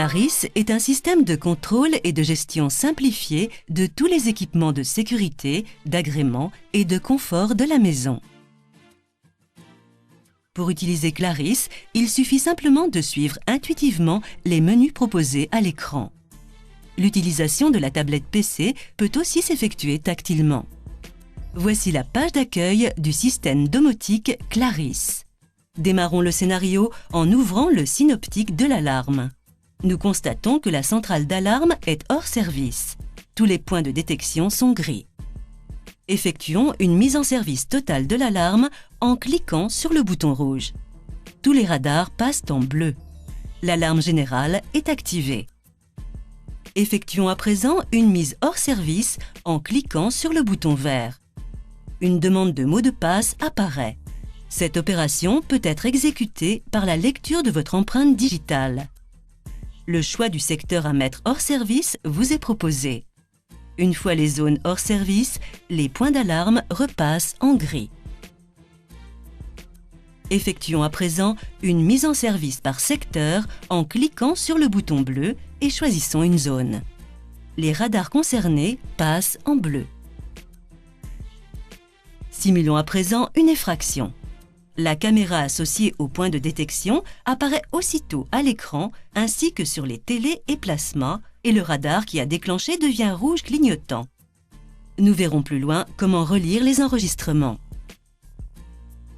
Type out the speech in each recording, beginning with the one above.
Clarisse est un système de contrôle et de gestion simplifié de tous les équipements de sécurité, d'agrément et de confort de la maison. Pour utiliser Clarisse, il suffit simplement de suivre intuitivement les menus proposés à l'écran. L'utilisation de la tablette PC peut aussi s'effectuer tactilement. Voici la page d'accueil du système domotique Clarisse. Démarrons le scénario en ouvrant le synoptique de l'alarme. Nous constatons que la centrale d'alarme est hors service. Tous les points de détection sont gris. Effectuons une mise en service totale de l'alarme en cliquant sur le bouton rouge. Tous les radars passent en bleu. L'alarme générale est activée. Effectuons à présent une mise hors service en cliquant sur le bouton vert. Une demande de mot de passe apparaît. Cette opération peut être exécutée par la lecture de votre empreinte digitale. Le choix du secteur à mettre hors service vous est proposé. Une fois les zones hors service, les points d'alarme repassent en gris. Effectuons à présent une mise en service par secteur en cliquant sur le bouton bleu et choisissons une zone. Les radars concernés passent en bleu. Simulons à présent une effraction. La caméra associée au point de détection apparaît aussitôt à l'écran ainsi que sur les télés et plasmas et le radar qui a déclenché devient rouge clignotant. Nous verrons plus loin comment relire les enregistrements.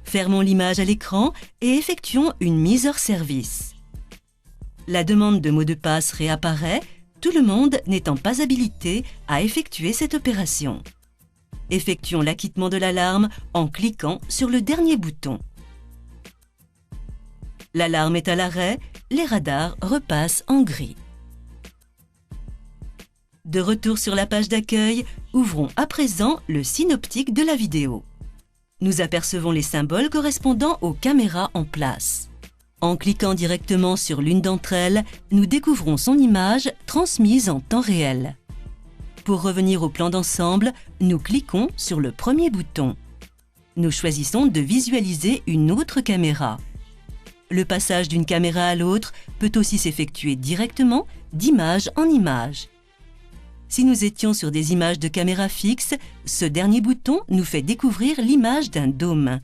Fermons l'image à l'écran et effectuons une mise hors service. La demande de mot de passe réapparaît, tout le monde n'étant pas habilité à effectuer cette opération. Effectuons l'acquittement de l'alarme en cliquant sur le dernier bouton. L'alarme est à l'arrêt, les radars repassent en gris. De retour sur la page d'accueil, ouvrons à présent le synoptique de la vidéo. Nous apercevons les symboles correspondant aux caméras en place. En cliquant directement sur l'une d'entre elles, nous découvrons son image transmise en temps réel. Pour revenir au plan d'ensemble, nous cliquons sur le premier bouton. Nous choisissons de visualiser une autre caméra. Le passage d'une caméra à l'autre peut aussi s'effectuer directement d'image en image. Si nous étions sur des images de caméra fixe, ce dernier bouton nous fait découvrir l'image d'un dôme.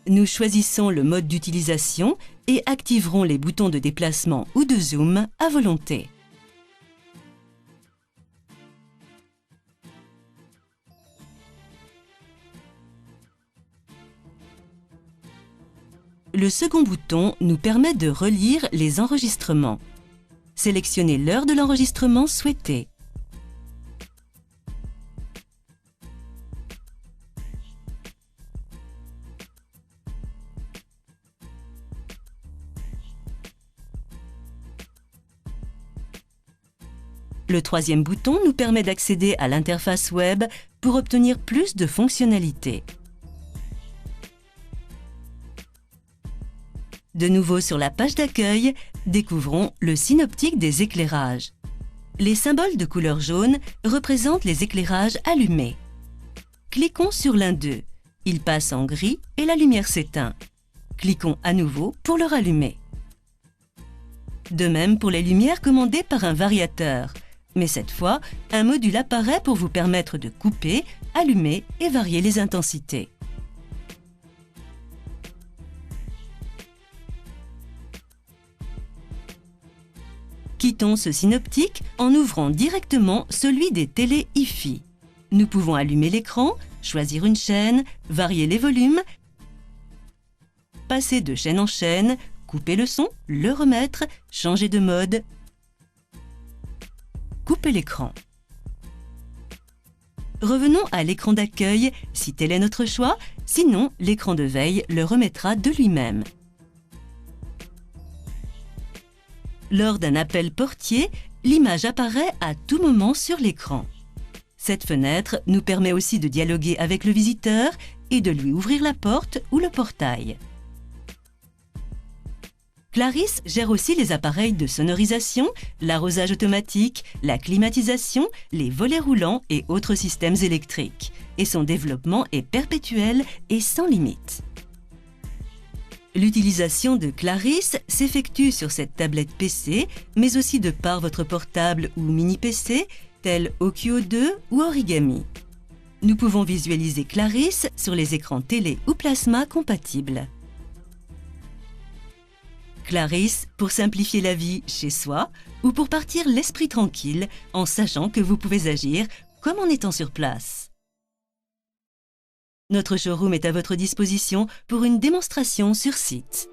Nous choisissons le mode d'utilisation et activerons les boutons de déplacement ou de zoom à volonté. Le second bouton nous permet de relire les enregistrements. Sélectionnez l'heure de l'enregistrement souhaité. Le troisième bouton nous permet d'accéder à l'interface web pour obtenir plus de fonctionnalités. De nouveau sur la page d'accueil, découvrons le synoptique des éclairages. Les symboles de couleur jaune représentent les éclairages allumés. Cliquons sur l'un d'eux. Il passe en gris et la lumière s'éteint. Cliquons à nouveau pour le rallumer. De même pour les lumières commandées par un variateur. Mais cette fois, un module apparaît pour vous permettre de couper, allumer et varier les intensités. Quittons ce synoptique en ouvrant directement celui des télé hi-fi. Nous pouvons allumer l'écran, choisir une chaîne, varier les volumes, passer de chaîne en chaîne, couper le son, le remettre, changer de mode, couper l'écran. Revenons à l'écran d'accueil si tel est notre choix, sinon l'écran de veille le remettra de lui-même. Lors d'un appel portier, l'image apparaît à tout moment sur l'écran. Cette fenêtre nous permet aussi de dialoguer avec le visiteur et de lui ouvrir la porte ou le portail. Clarisse gère aussi les appareils de sonorisation, l'arrosage automatique, la climatisation, les volets roulants et autres systèmes électriques. Et son développement est perpétuel et sans limite. L'utilisation de Clarisse s'effectue sur cette tablette PC, mais aussi de par votre portable ou mini-PC, tel Okio 2 ou Origami. Nous pouvons visualiser Clarisse sur les écrans télé ou plasma compatibles. Clarisse pour simplifier la vie chez soi ou pour partir l'esprit tranquille en sachant que vous pouvez agir comme en étant sur place. Notre showroom est à votre disposition pour une démonstration sur site.